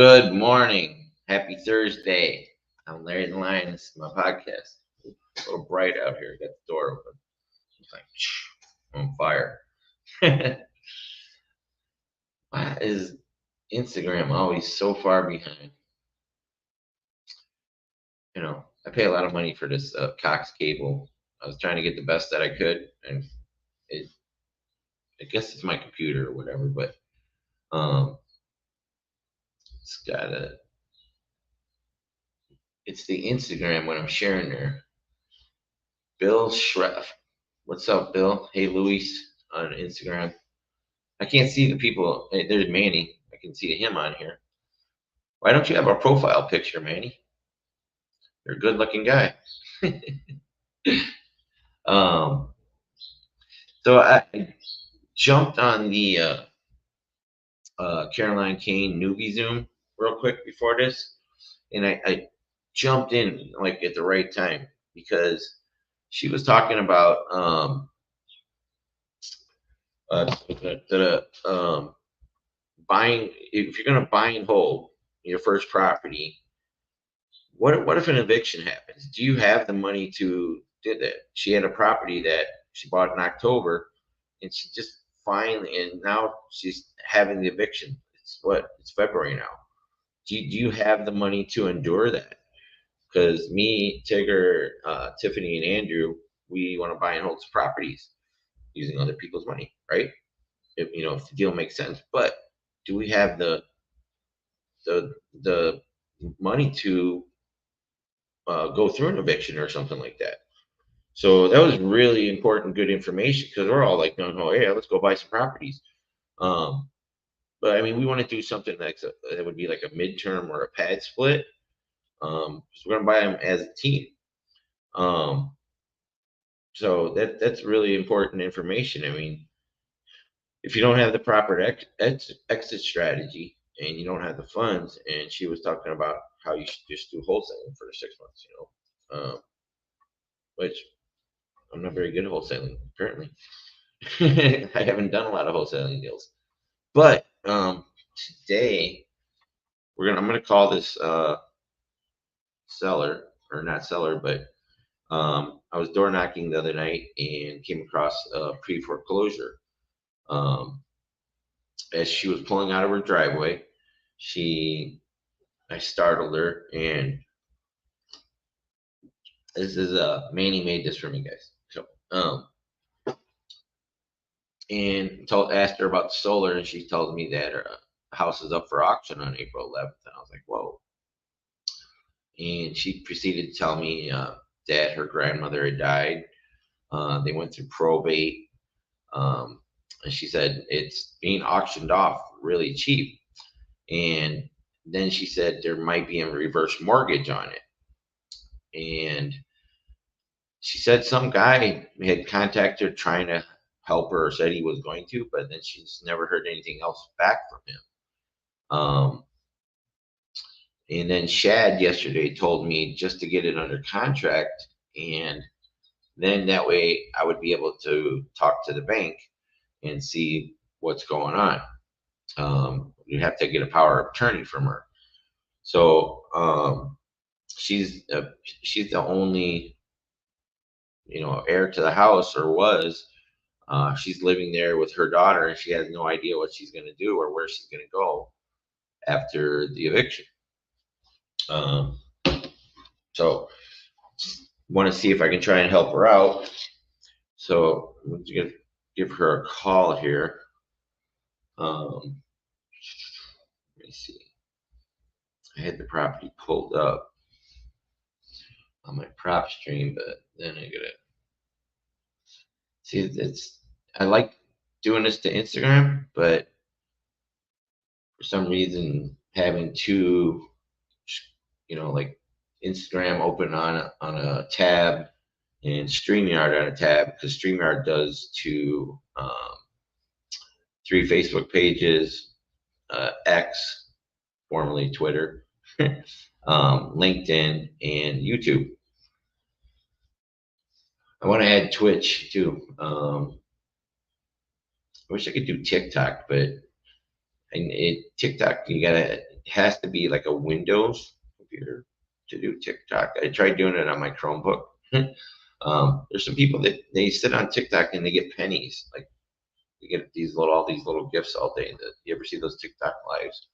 Good morning. Happy Thursday. I'm Larry the Lion. This is my podcast. It's a little bright out here. Got the door open. It's like I'm on fire. Why is Instagram always so far behind? I pay a lot of money for this Cox cable. I was trying to get the best that I could, and it, I guess it's my computer or whatever, but um, it's got a. It's the Instagram when I'm sharing there. Bill Schreff. What's up, Bill? Hey, Luis on Instagram. I can't see the people. Hey, there's Manny. I can see him on here. Why don't you have a profile picture, Manny? You're a good-looking guy. um, so I jumped on the Caroline Kane newbie Zoom real quick before this, and I jumped in like at the right time because she was talking about buying. If you're going to buy and hold your first property, what if an eviction happens? Do you have the money to do that? She had a property that she bought in October, and she just finally, and now she's having the eviction. It's February now. Do you have the money to endure that? Because me, Tigger, Tiffany, and Andrew, we want to buy and hold properties using other people's money, right? If the deal makes sense. But do we have the money to go through an eviction or something like that? So that was really important, good information because we're all like, no, no, hey, let's go buy some properties. Um, but I mean, we want to do something that would be like a midterm or a pad split. So we're gonna buy them as a team. Um, so that's really important information. I mean, if you don't have the proper exit strategy and you don't have the funds, and she was talking about how you should just do wholesaling for 6 months, which I'm not very good at wholesaling apparently. I haven't done a lot of wholesaling deals, but today I'm gonna call this seller, or not seller, but I was door knocking the other night and came across a pre foreclosure. Um, as she was pulling out of her driveway, I startled her, and this is Manny made this for me, guys. So and asked her about the solar, and she told me that her house is up for auction on April 11th, and I was like, whoa. And she proceeded to tell me that her grandmother had died. They went through probate, and she said it's being auctioned off really cheap. And then she said there might be a reverse mortgage on it. And she said some guy had contacted her trying to help her, or said he was going to, but then she's never heard anything else back from him. And then Shad yesterday told me just to get it under contract, and then that way I would be able to talk to the bank and see what's going on. You have to get a power of attorney from her. So she's the only heir to the house, or was. She's living there with her daughter, and she has no idea what she's going to do or where she's going to go after the eviction. So want to see if I can try and help her out. So I'm going to give her a call here. Let me see. I had the property pulled up on my prop stream, but then I gotta see. I like doing this to Instagram, but for some reason having two, like Instagram open on a tab and StreamYard on a tab, because StreamYard does to 3 Facebook pages, X, formerly Twitter, LinkedIn, and YouTube. I want to add Twitch too. I wish I could do TikTok, but And TikTok, it has to be like a Windows computer to do TikTok. I tried doing it on my Chromebook. There's some people that they sit on TikTok and they get pennies. Like they get all these little gifts all day. You ever see those TikTok lives?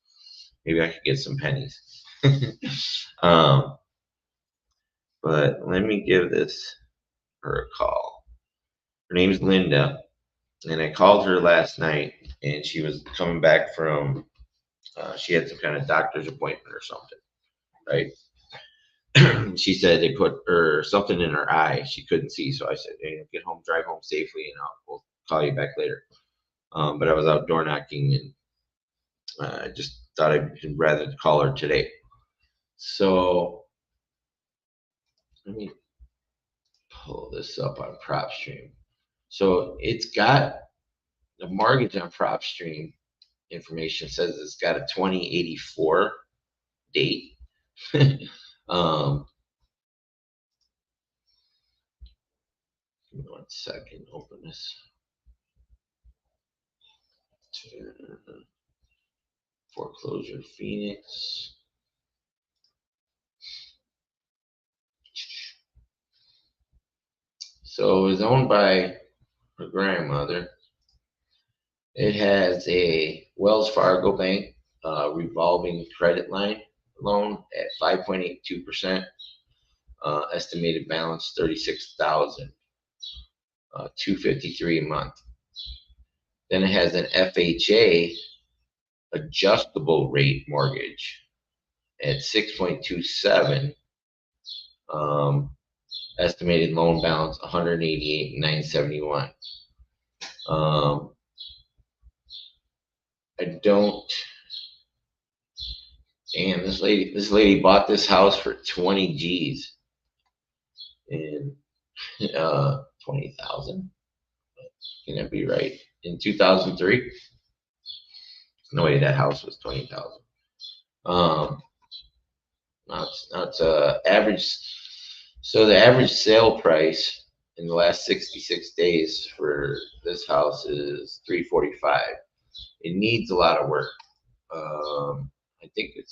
Maybe I could get some pennies. um, but let me give her a call. Her name's Linda, and I called her last night, and she was coming back from. She had some kind of doctor's appointment or something, right? She said they put something in her eye. She couldn't see, so I said, "Hey, get home, drive home safely, and we'll call you back later." But I was out door knocking, and I just thought I'd rather call her today. So let me pull this up on PropStream. So it's got the mortgage on PropStream information says it's got a 2084 date. um, Give me 1 second. Open this. Foreclosure Phoenix. So it was owned by her grandmother. It has a Wells Fargo Bank revolving credit line loan at 5.82%. Estimated balance 36,000, 253 a month. Then it has an FHA adjustable rate mortgage at 6.27. Estimated loan balance 188,971. I don't. Damn, this lady bought this house for 20 G's in 20,000. Can that be right? In 2003? No way that house was 20,000. That's average. So the average sale price in the last 66 days for this house is 345. It needs a lot of work. I think it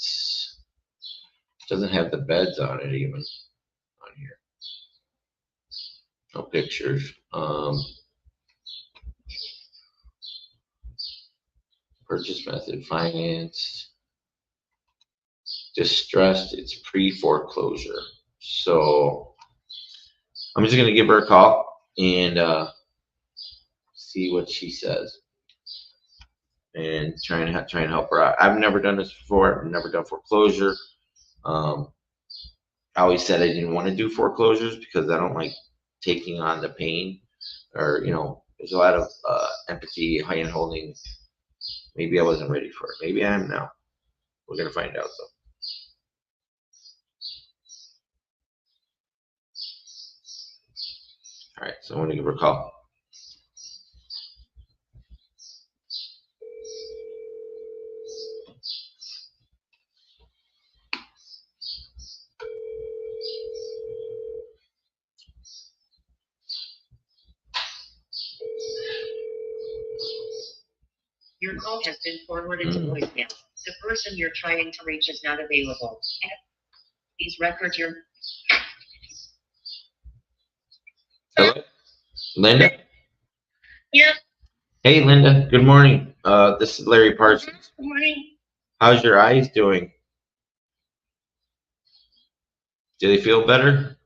doesn't have the beds on it even on here. No pictures. Purchase method financed. Distressed. It's pre-foreclosure. So I'm just gonna give her a call and see what she says and try and help her out. I've never done this before. I've never done foreclosure. I always said I didn't want to do foreclosures because I don't like taking on the pain, or there's a lot of empathy, hand holding. Maybe I wasn't ready for it. Maybe I am now. We're gonna find out though. All right, so I'm gonna give her a call. Your call has been forwarded to voicemail. The person you're trying to reach is not available. These records your. Hello, Linda. Yeah. Hey, Linda. Good morning. This is Larry Parsons. Good morning. How's your eyes doing? Do they feel better?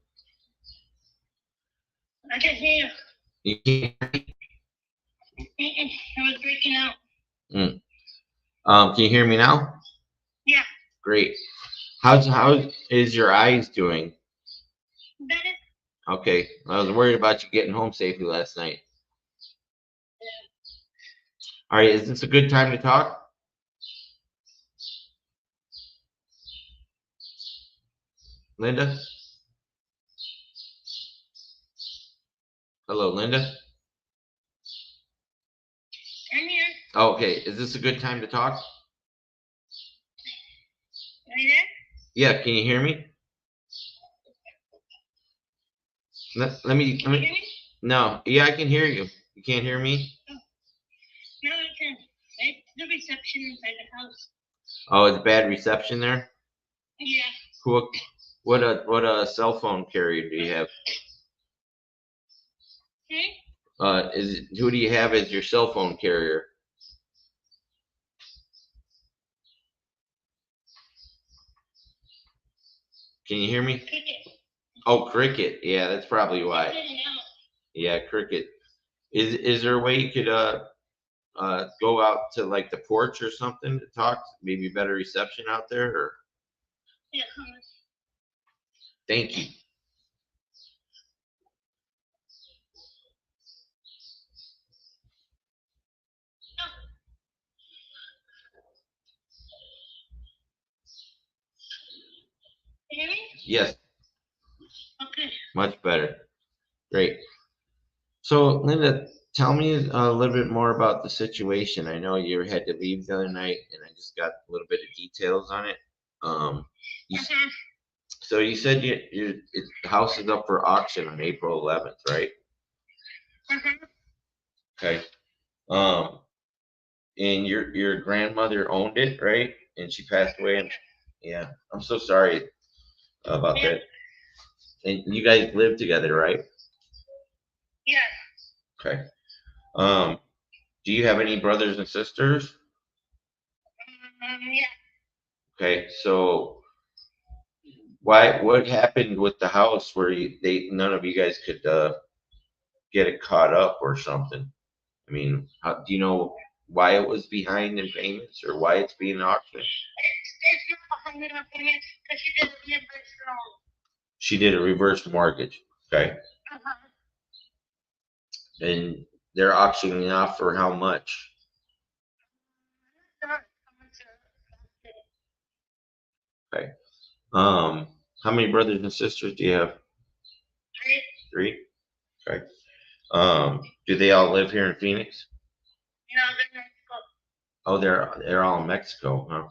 I can hear You can't. you. I was breaking out. Can you hear me now? Yeah. Great. How is your eyes doing? Better. Okay. I was worried about you getting home safely last night. All right. Is this a good time to talk? Linda? Hello, Linda? I'm here. Oh, okay. Is this a good time to talk? Are you there? Yeah. Can you hear me? Let me. Can you hear me? No. Yeah, I can hear you. You can't hear me? No, I can. It's the reception inside the house. Oh, it's bad reception there? Yeah. What a cell phone carrier do you have? Who do you have as your cell phone carrier? Can you hear me? Cricket. Oh, Cricket. Yeah, that's probably why. Yeah, Cricket. Is there a way you could go out to like the porch or something to talk? Maybe better reception out there, or? Yeah. Thank you. Can you hear me? Yes, Okay. much better. Great. So, Linda, tell me a little bit more about the situation. I know you had to leave the other night, and I just got a little bit of details on it. You, so you said the house is up for auction on April 11th, right? Okay. Um, and your grandmother owned it, right? And she passed away. And yeah, I'm so sorry about that. And you guys live together, right? Yeah. Okay. Do you have any brothers and sisters? Yeah. Okay, so what happened with the house where none of you guys could get it caught up or something? I mean, do you know why it was behind in payments or why it's being auctioned? It's not behind in payments because she did a reimbursement loan. She did a reverse mortgage, okay? Uh-huh. And they're auctioning off for how much? Okay. How many brothers and sisters do you have? Three. Three? Okay. Do they all live here in Phoenix? No, they're in Mexico. Oh, they're all in Mexico, huh?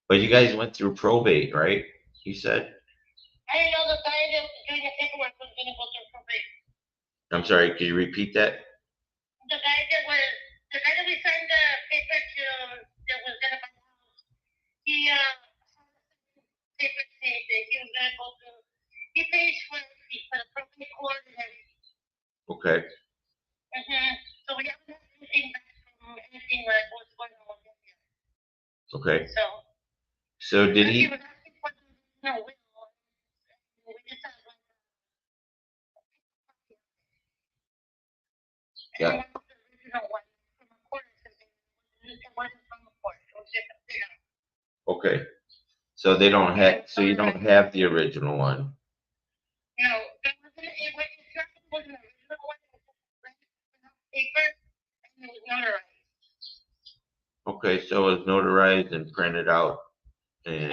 But you guys went through probate, right? You said? I didn't know the guy that was doing the paperwork was going to go through probate. I'm sorry, could you repeat that? The guy that we signed the paper to that was going to buy the house. He paper saying that he was going to go through. He pays for the probate court and everything. Okay. So we haven't had anything back from anything like what's going on with him yet. Okay. So did he? was asking for no will. We just had like. Yeah. Okay. So they don't have. So you don't have the original one. No, it wasn't an original one. It was paper and it was notarized. Okay, so it's notarized and printed out, and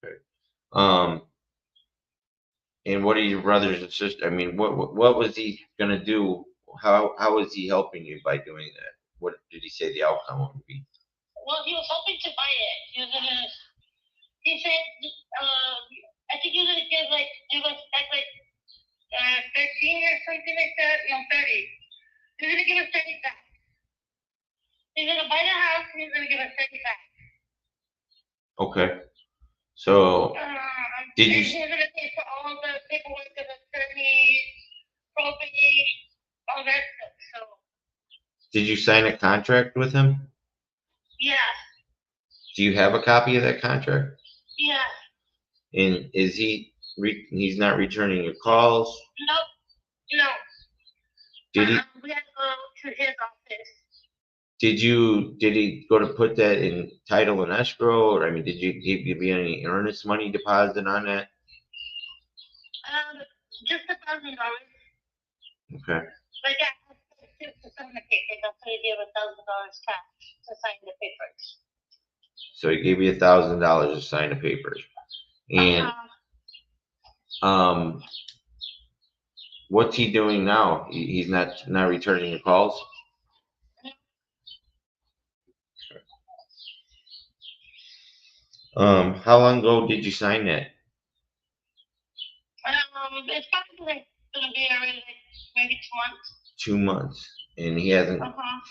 okay. And what are your brothers and sisters? I mean, what was he gonna do? How was he helping you by doing that? What did he say the outcome would be? Well, he was hoping to buy it. He said, I think he was gonna give us back 13 or something like that. No, 30. He's gonna give us 30 back. He's gonna buy the house and he's gonna give us 30 back. Okay. So did you? He's gonna pay for all the paperwork of attorney, probate, all that stuff. So. Did you sign a contract with him? Yeah. Do you have a copy of that contract? Yeah. And is he's not returning your calls? Nope. No. Did he? We had to go to his office. Did he go to put that in title and escrow, or I mean, did you give you any earnest money deposit on that? Just $1,000. Okay. Like I to sign the papers. That's why he gave $1,000 cash to sign the papers. So he gave you $1,000 to sign the papers, and what's he doing now? He's not returning your calls. How long ago did you sign that? It's probably gonna be already maybe 2 months. 2 months, and he Uh-huh.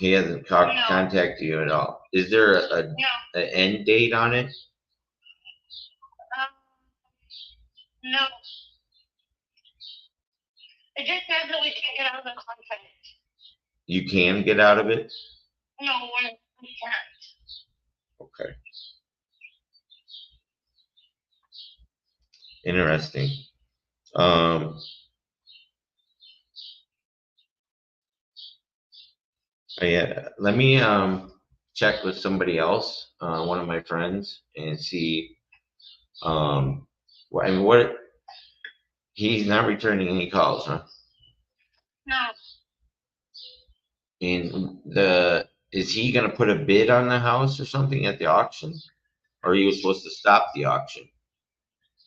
hasn't No. contacted you at all. Is there No. an end date on it? No. It just says that we can't get out of the contract. You can get out of it? No, we can't. Okay. Interesting. Yeah, let me check with somebody else, one of my friends, and see. I mean, what? He's not returning any calls, huh? No. And is he gonna put a bid on the house or something at the auction? Or are you supposed to stop the auction?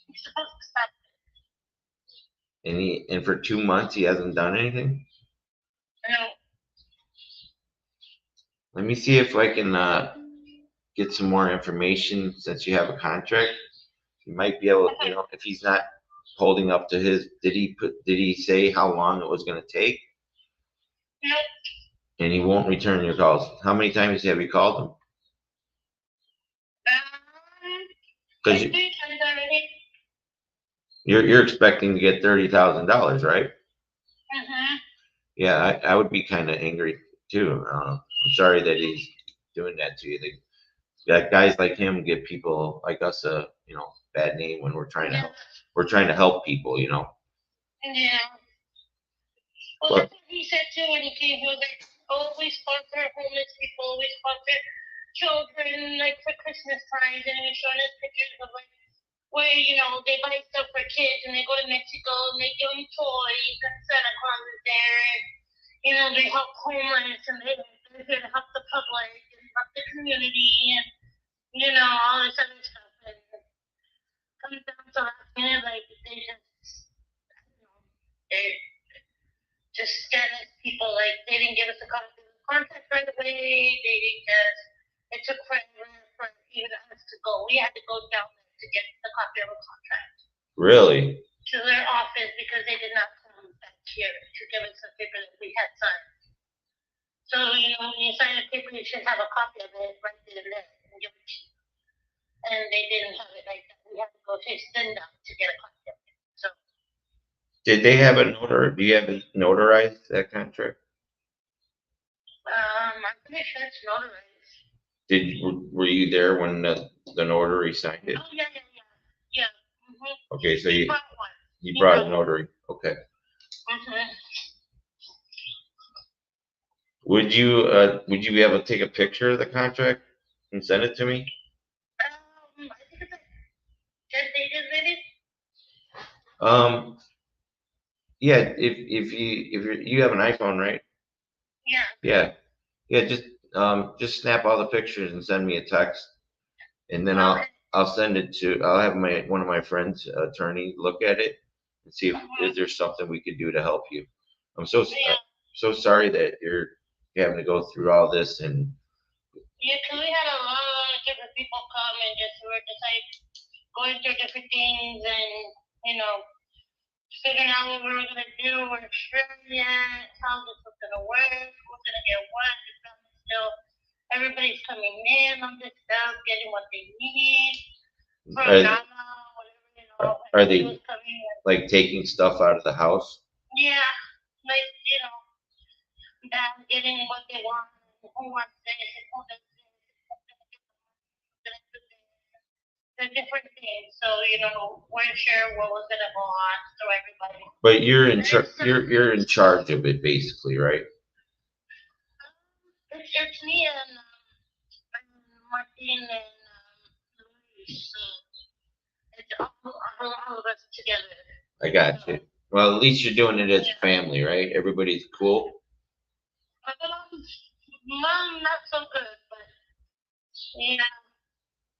He's supposed to stop. And for 2 months he hasn't done anything? No. Let me see if I can get some more information since you have a contract. You might be able, Okay. if he's not holding up to his, did he say how long it was gonna take? No. And he won't return your calls. How many times have you called him? Because 3 times already. you're expecting to get $30,000, right? Mm-hmm. Yeah, I would be kind of angry too. I'm sorry that he's doing that to you. Guys like him give people like us a bad name when we're trying to help. We're trying to help people, Yeah. Well, that's what he said too when he came. He was like, "Oh, we sponsor homeless people. We sponsor children, like for Christmas times," and he was showing us pictures of like where they buy stuff for kids and they go to Mexico and they give them toys and Santa Claus is there and they help homeless and they're here to help the public and help the community and all this other stuff. And it comes down to last minute, like they just scandalous people. Like they didn't give us a copy of the contract right away. It took forever for even us to go. We had to go down there to get the copy of the contract. Really? To their office because they did not come back here to give us the paper that we had signed. So when you sign a paper, you should have a copy of it right there and there and give it to you. And they didn't have it like that. We had to go to send them to get a copy of it. So. Did they have a notary? Do you have it notarized, that contract? I'm pretty sure it's notarized. Were you there when the notary signed it? Oh yeah. Mm-hmm. Okay, so you brought one. You brought a notary. Okay. Mm-hmm. Would you be able to take a picture of the contract and send it to me? I think it's like 10 pages maybe. Yeah. If you have an iPhone, right? Yeah. Yeah. Just snap all the pictures and send me a text, and then I'll send it to. I'll have one of my friends, attorney, look at it and see if there's something we could do to help you. I'm so sorry that you're having to go through all this and. Yeah, because we had a lot of different people come and we were just like going through different things and figuring out what we were gonna do. We're sure yet how this was gonna work. Who's gonna get what? Still, everybody's coming in on this stuff, getting what they need. Are they like taking stuff out of the house? Yeah, like getting what they want. Who wants this? Who does this? The different things. So we're sure what was gonna go on to everybody. But you're in charge of it basically, right? It's me and Martin and Luis. So it's all of us together. I got you. Well, at least you're doing it as a family, right? Everybody's cool. Mom, not so good, but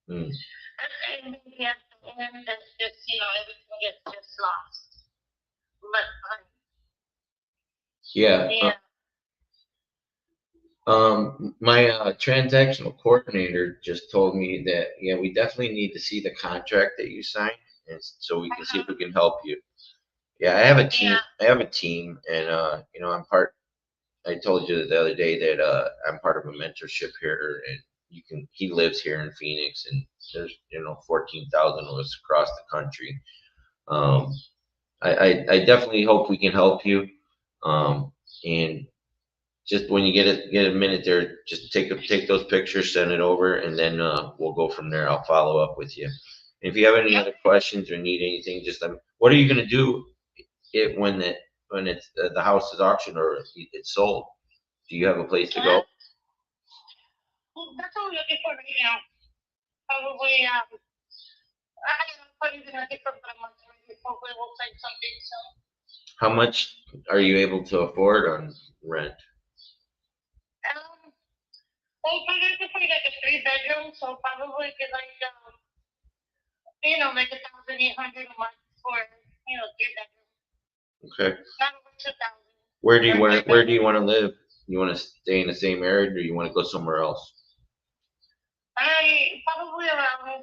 Mm. and that's just everything gets just lost. But yeah. My transactional coordinator just told me that we definitely need to see the contract that you signed, and so we can see if we can help you. Yeah, I have a team. I have a team, and I'm part I told you the other day that I'm part of a mentorship here, and he lives here in Phoenix, and there's 14,000 of us across the country. Um, I definitely hope we can help you. And just when you get a minute there, just take those pictures, send it over, and then we'll go from there. I'll follow up with you. And if you have any other questions or need anything, just what are you gonna do when it's the house is auctioned or it's sold? Do you have a place to go? That's what we're looking for right now. Probably, I don't know, probably gonna take for about a month. Hopefully we'll find something soon. How much are you able to afford on rent? Well, probably like a 3 bedroom, so probably get like like 1,800 a month for 3 bedroom. Okay. Not over 2,000. Where do you want to live? You want to stay in the same area, or you want to go somewhere else? Probably around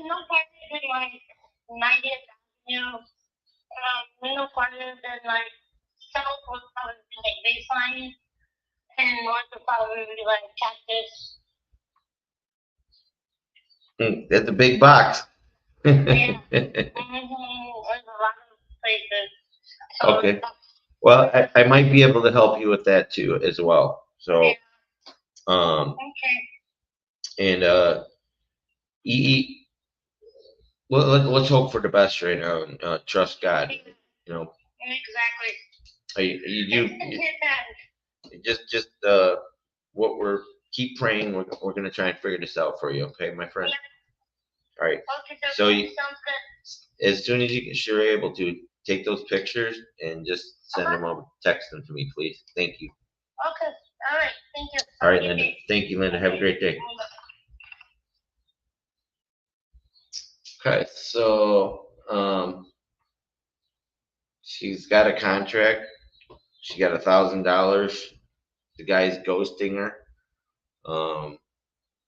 no farther than like 90th Avenue. No farther than like south would probably be like Baseline, and north would probably be like Cactus. That's a big box. Yeah. There's a lot of places. So Okay. Well, I might be able to help you with that too, as well. So, yeah. okay. And let's hope for the best right now and trust God. Exactly. Just what we're keep praying. We're gonna try and figure this out for you. Okay, my friend. Yeah. All right. Okay, so sounds good. As soon as you're able to take those pictures and just send them over, text them to me, please. Thank you. Okay. All right. Thank you. All right, Linda. Thank you, Linda. Have a great day. Okay, so she's got a contract. She got $1,000. The guy's ghosting her.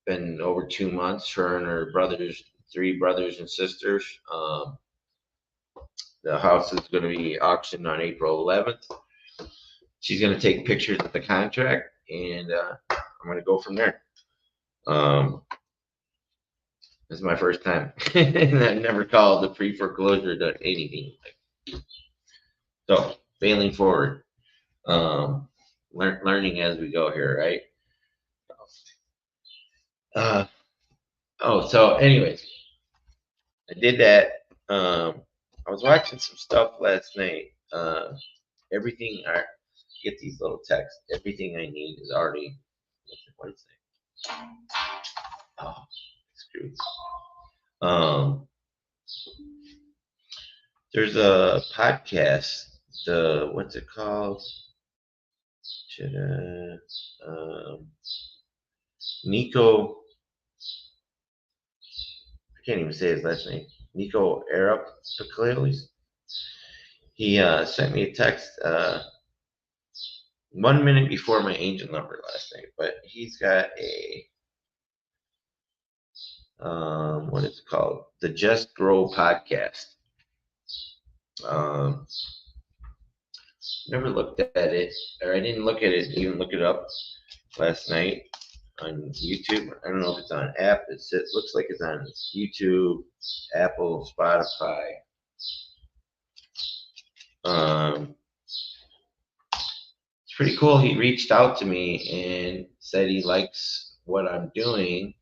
Been over 2 months. Her and her brothers, 3 brothers and sisters. The house is going to be auctioned on April 11th. She's going to take pictures of the contract, and I'm going to go from there. This is my first time. I've never called the pre-foreclosure done anything. So, failing forward. Learning as we go here, right? So anyways, I did that. I was watching some stuff last night. Everything I get these little texts. Everything I need is already. What is it? Oh, screws. There's a podcast. What's it called? Nico. I can't even say his last name. Nico Arapaklelis. He sent me a text 1 minute before my angel number last night, but he's got a what is it called? The Just Grow podcast. Never looked at it, or I didn't look at it, even look it up last night on YouTube. I don't know if it's on app. It looks like it's on YouTube, Apple, Spotify. It's pretty cool. He reached out to me and said he likes what I'm doing,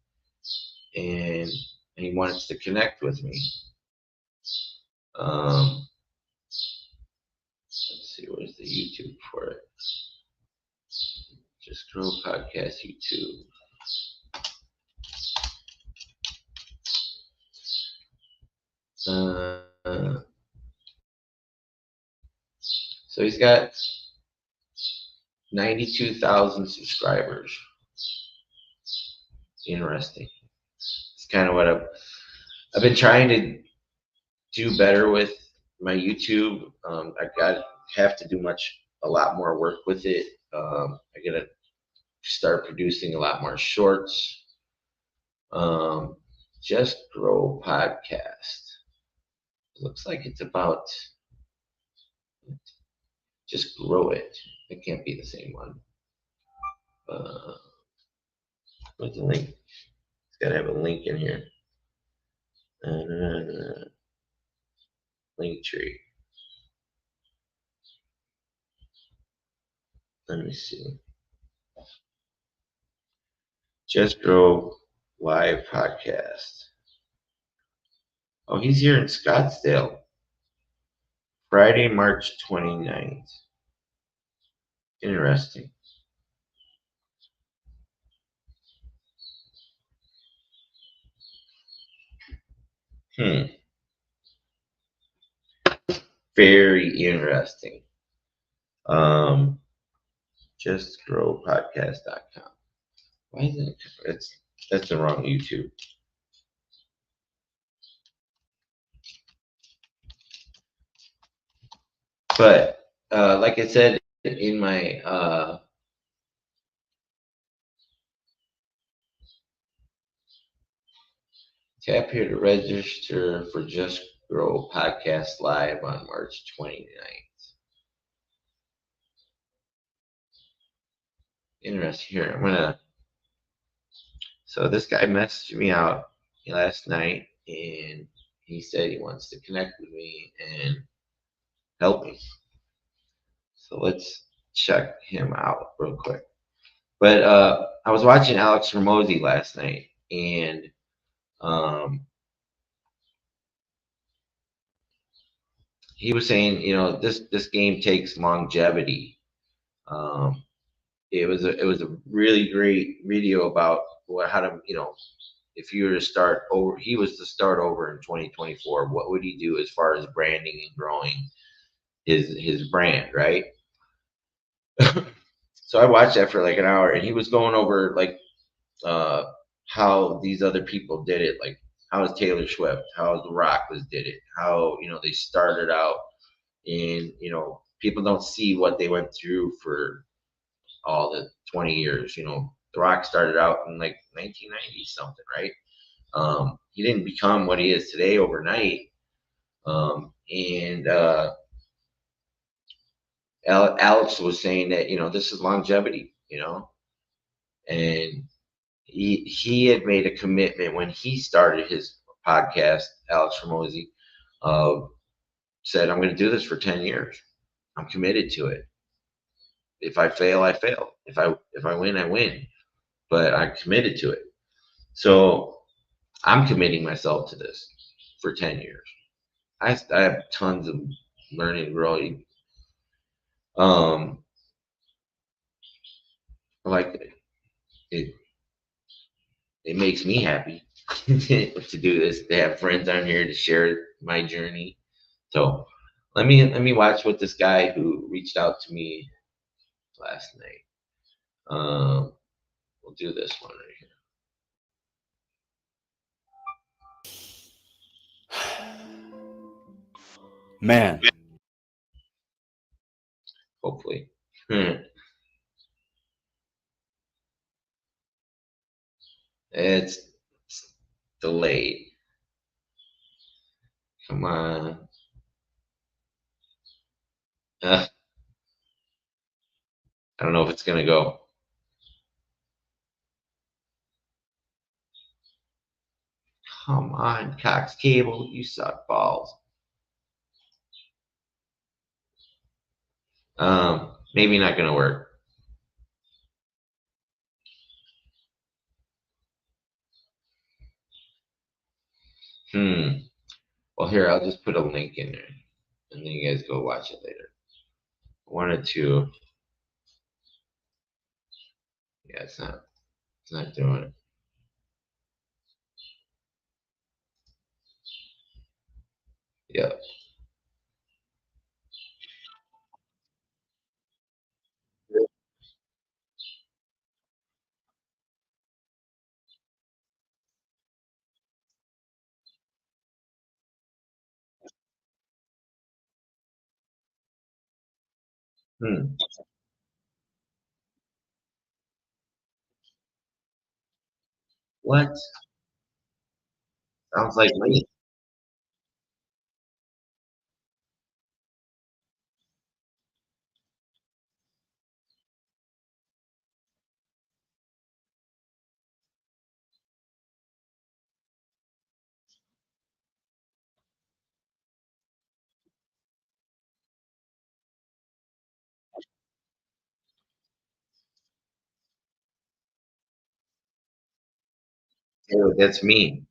and he wants to connect with me. Let's see, where's the YouTube for it? Just Grow Podcast YouTube. So he's got 92,000 subscribers. Interesting. It's kind of what I've been trying to do better with my YouTube. I have to do a lot more work with it. I gotta start producing a lot more shorts. Just Grow Podcast. Looks like it's about just grow it. It can't be the same one. What's the link? It's got to have a link in here. Link tree. Let me see. Just Grow Live Podcast. Oh, he's here in Scottsdale. Friday, March 29th. Interesting. Very interesting. JustGrowPodcast.com. Why isn't it? That's the wrong YouTube. But like I said in my tap here to register for Just Grow Podcast Live on March 29th. Interesting. Here, I'm gonna. So this guy messaged me out last night, and he said he wants to connect with me and help me. So let's check him out real quick. But I was watching Alex Ramosi last night, and he was saying, this game takes longevity. It was a really great video about how to, if you were to start over. He was to start over in 2024. What would he do as far as branding and growing his brand, right? So I watched that for like an hour, and he was going over like how these other people did it, like how Taylor Swift, how The Rock did it, how they started out, and people don't see what they went through for all the 20 years. The Rock started out in like 1990 something, right? He didn't become what he is today overnight. And Alex was saying that this is longevity, and he had made a commitment when he started his podcast. Alex Ramosi said, "I'm going to do this for 10 years. I'm committed to it. If I fail, I fail. If I win, I win. But I'm committed to it." So I'm committing myself to this for 10 years. I have tons of learning and growing. Like it, it makes me happy to do this, to have friends on here to share my journey. So let me watch what this guy who reached out to me last night. We'll do this one right here. Man, Hopefully. It's delayed. Come on. I don't know if it's gonna go. Come on, Cox Cable, you suck balls. Maybe not gonna work. Well, here, I'll just put a link in there, and then you guys go watch it later. One or two. Yeah, it's not doing it. Yep. Hmm. What? Sounds like me. Dude, that's me.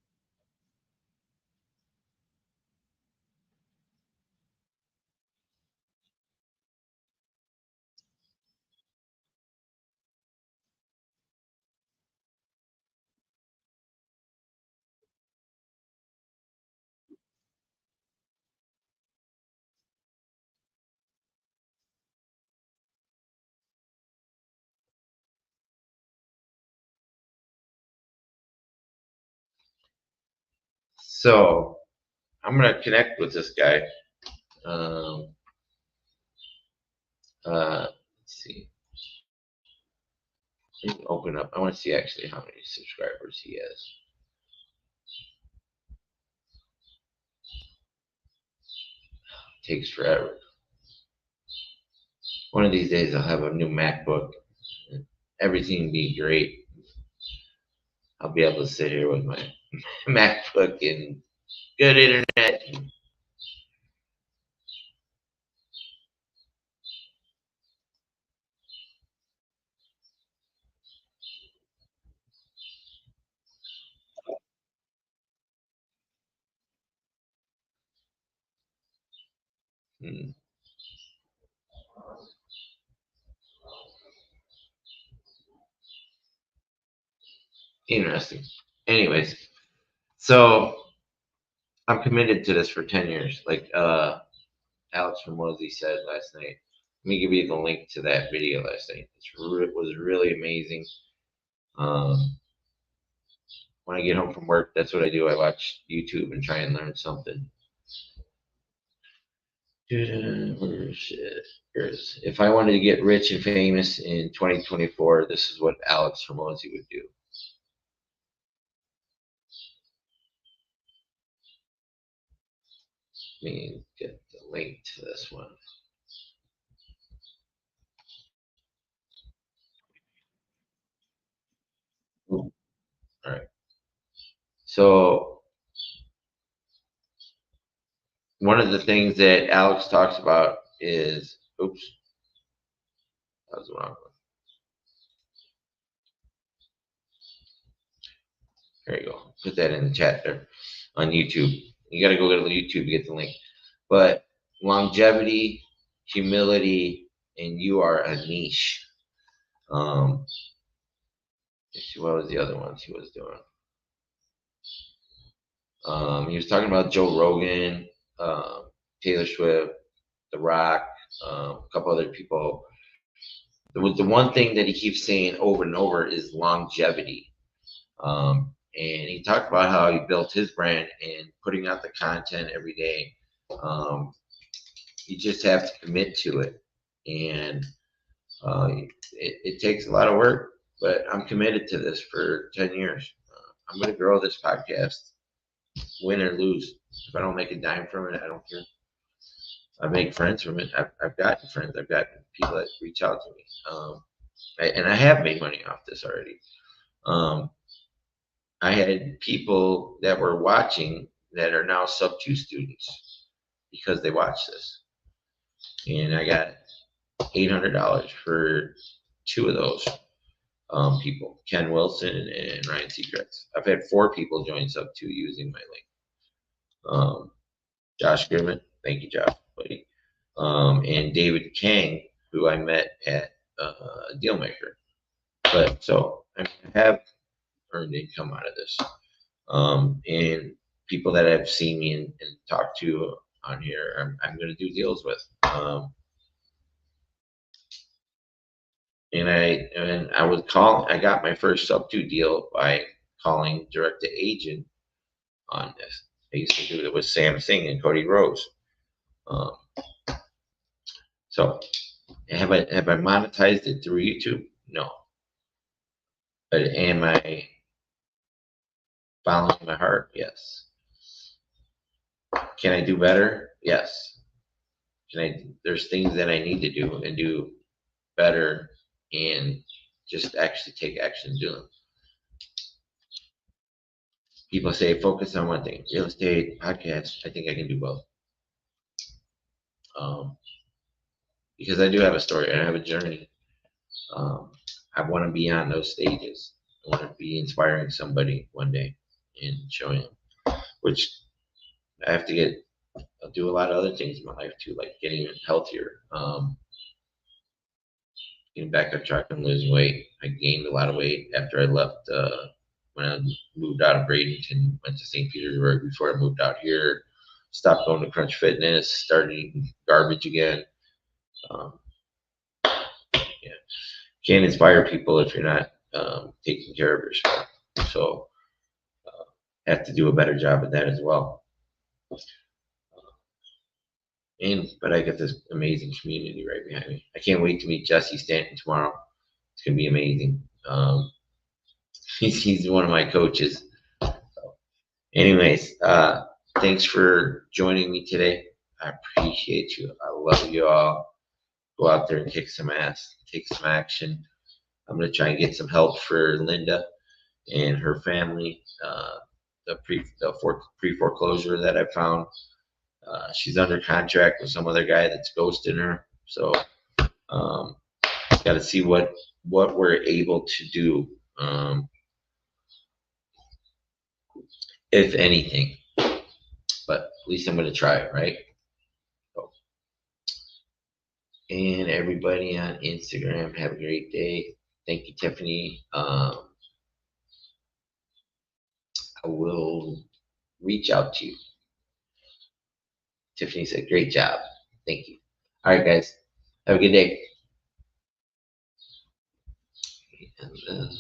So I'm gonna connect with this guy. Um, let's see. Let me open up. I want to see actually how many subscribers he has. Takes forever. One of these days I'll have a new MacBook. And everything be great. I'll be able to sit here with my MacBook and good internet. Hmm, interesting. Anyways, so I'm committed to this for 10 years. Like Alex from Mosey said last night. Let me give you the link to that video last night. It was really amazing. Um, when I get home from work, that's what I do. I watch YouTube and try and learn something. Where is it? Here it is. If I wanted to get rich and famous in 2024, this is what Alex Hormozy would do. Let me get the link to this one. All right. So one of the things that Alex talks about is, oops, that was the wrong one. There you go. Put that in the chat there on YouTube. You got to go to YouTube to get the link. But longevity, humility, and you are a niche. Um, what was the other ones he was doing? He was talking about Joe Rogan, Taylor Swift, The Rock, a couple other people. The one thing that he keeps saying over and over is longevity. And he talked about how he built his brand and putting out the content every day. Um, you just have to commit to it. And it takes a lot of work, but I'm committed to this for 10 years. I'm going to grow this podcast, win or lose. If I don't make a dime from it, I don't care. I make friends from it. I've gotten friends. I've gotten people that reach out to me. And I have made money off this already. Um, I had people that were watching that are now sub two students because they watched this. And I got $800 for two of those people, Ken Wilson and Ryan Seacrest. I've had four people join sub two using my link. Josh Goodman, thank you, Josh, buddy. And David Kang, who I met at Dealmaker. But so I have earned income out of this. And people that have seen me and talked to on here, I'm going to do deals with. And I was calling. I got my first sub two deal by calling direct to agent on this. I used to do it with Sam Singh and Cody Rose. Um, so have I monetized it through YouTube? No. But am I following my heart? Yes. Can I do better? Yes. There's things that I need to do and do better and just actually take action and do them. People say focus on one thing, real estate, podcast. I think I can do both. Um, because I do have a story and I have a journey. I want to be on those stages. I want to be inspiring somebody one day and showing them, which I have to do a lot of other things in my life too, like getting healthier, getting back on track and losing weight. I gained a lot of weight after I left, when I moved out of Bradenton, went to St. Petersburg before I moved out here, stopped going to Crunch Fitness, started eating garbage again. Um, yeah. Can't inspire people if you're not taking care of yourself. So have to do a better job at that as well. But I got this amazing community right behind me. I can't wait to meet Jesse Stanton tomorrow. It's gonna be amazing. He's one of my coaches. So, anyways, thanks for joining me today. I appreciate you. I love you all. Go out there and kick some ass, take some action. I'm gonna try and get some help for Linda and her family. The pre foreclosure that I found. She's under contract with some other guy that's ghosting her. So um, got to see what we're able to do, if anything. But at least I'm going to try it, right? So, and everybody on Instagram, have a great day. Thank you, Tiffany. I will reach out to you. Tiffany said, great job. Thank you. All right, guys. Have a good day. And,